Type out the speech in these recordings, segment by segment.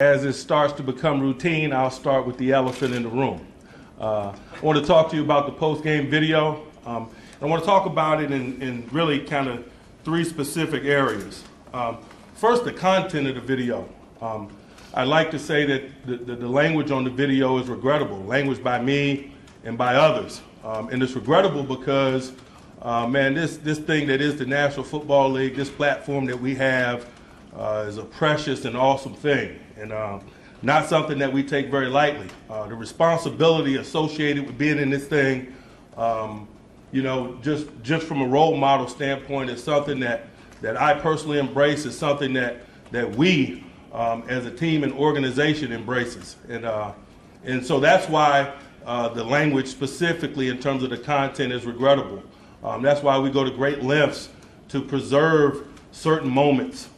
As it starts to become routine, I'll start with the elephant in the room. I want to talk to you about the post-game video. I want to talk about it in really kind of three specific areas. First, the content of the video. I'd like to say that the language on the video is regrettable, language by me and by others. And it's regrettable because, man, this thing that is the National Football League, this platform that we have, is a precious and awesome thing, and not something that we take very lightly. The responsibility associated with being in this thing, just from a role model standpoint, is something that I personally embrace. Is something that we, as a team and organization, embraces, and so that's why the language specifically in terms of the content is regrettable. That's why we go to great lengths to preserve certain moments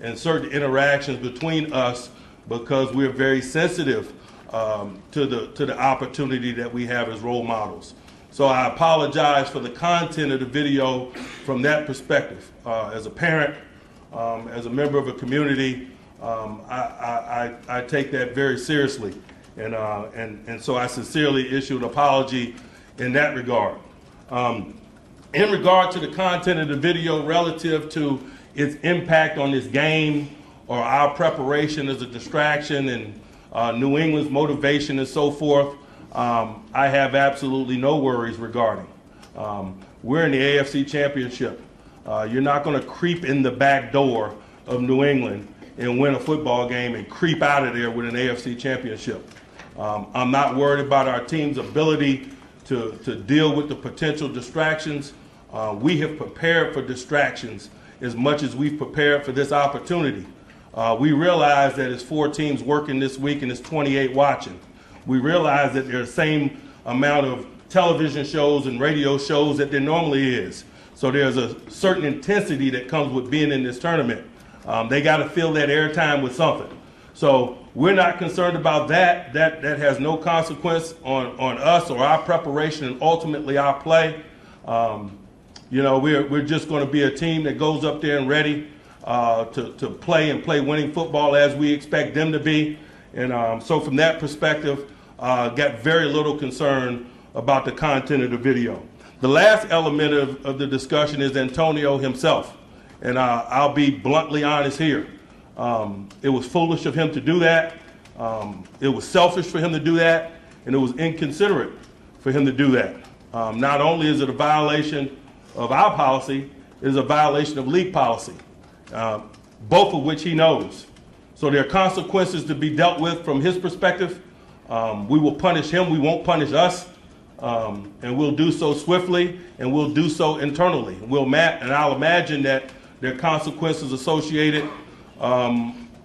and certain interactions between us, because we're very sensitive to the opportunity that we have as role models. So I apologize for the content of the video from that perspective. As a parent, as a member of a community, I take that very seriously, and so I sincerely issue an apology in that regard. In regard to the content of the video relative to its impact on this game or our preparation as a distraction and New England's motivation and so forth, I have absolutely no worries regarding. We're in the AFC Championship. You're not going to creep in the back door of New England and win a football game and creep out of there with an AFC Championship. I'm not worried about our team's ability to deal with the potential distractions. We have prepared for distractions as much as we've prepared for this opportunity. We realize that it's 4 teams working this week and it's 28 watching. We realize that there's the same amount of television shows and radio shows that there normally is. So there's a certain intensity that comes with being in this tournament. They got to fill that airtime with something. So we're not concerned about that. That has no consequence on us or our preparation and ultimately our play. We're just going to be a team that goes up there and ready to play winning football as we expect them to be. And so from that perspective, got very little concern about the content of the video. The last element of the discussion is Antonio himself. And I'll be bluntly honest here. It was foolish of him to do that. It was selfish for him to do that. And it was inconsiderate for him to do that. Not only is it a violation of our policy, it is a violation of league policy, both of which he knows. So there are consequences to be dealt with from his perspective. We will punish him, we won't punish us, and we'll do so swiftly, and we'll do so internally. And I'll imagine that there are consequences associated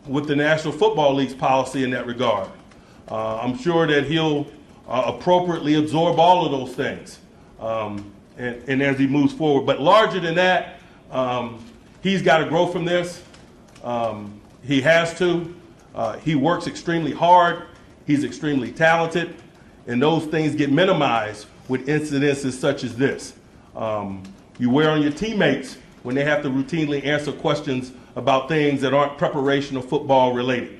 with the National Football League's policy in that regard. I'm sure that he'll appropriately absorb all of those things. And as he moves forward. But larger than that, he's got to grow from this. He has to. He works extremely hard. He's extremely talented. And those things get minimized with incidences such as this. You wear on your teammates when they have to routinely answer questions about things that aren't preparation or football related.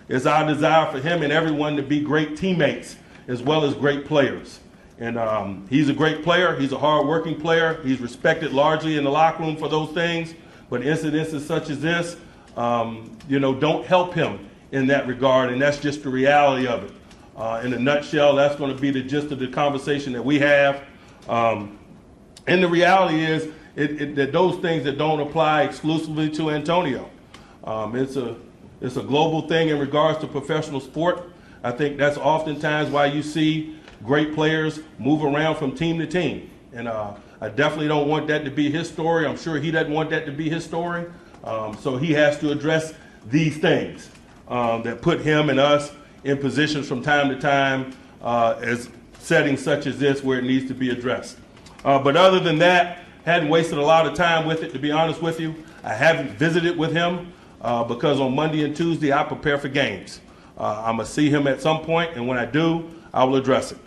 It's our desire for him and everyone to be great teammates as well as great players. And he's a great player. He's a hard-working player. He's respected largely in the locker room for those things. But incidences such as this, don't help him in that regard. And that's just the reality of it. In a nutshell, that's going to be the gist of the conversation that we have. And the reality is that those things that don't apply exclusively to Antonio. It's a global thing in regards to professional sport. I think that's oftentimes why you see great players move around from team to team. And I definitely don't want that to be his story. I'm sure he doesn't want that to be his story. So he has to address these things that put him and us in positions from time to time as settings such as this where it needs to be addressed. But other than that, hadn't wasted a lot of time with it, to be honest with you. I haven't visited with him because on Monday and Tuesday I prepare for games. I'm going to see him at some point, and when I do, I will address it.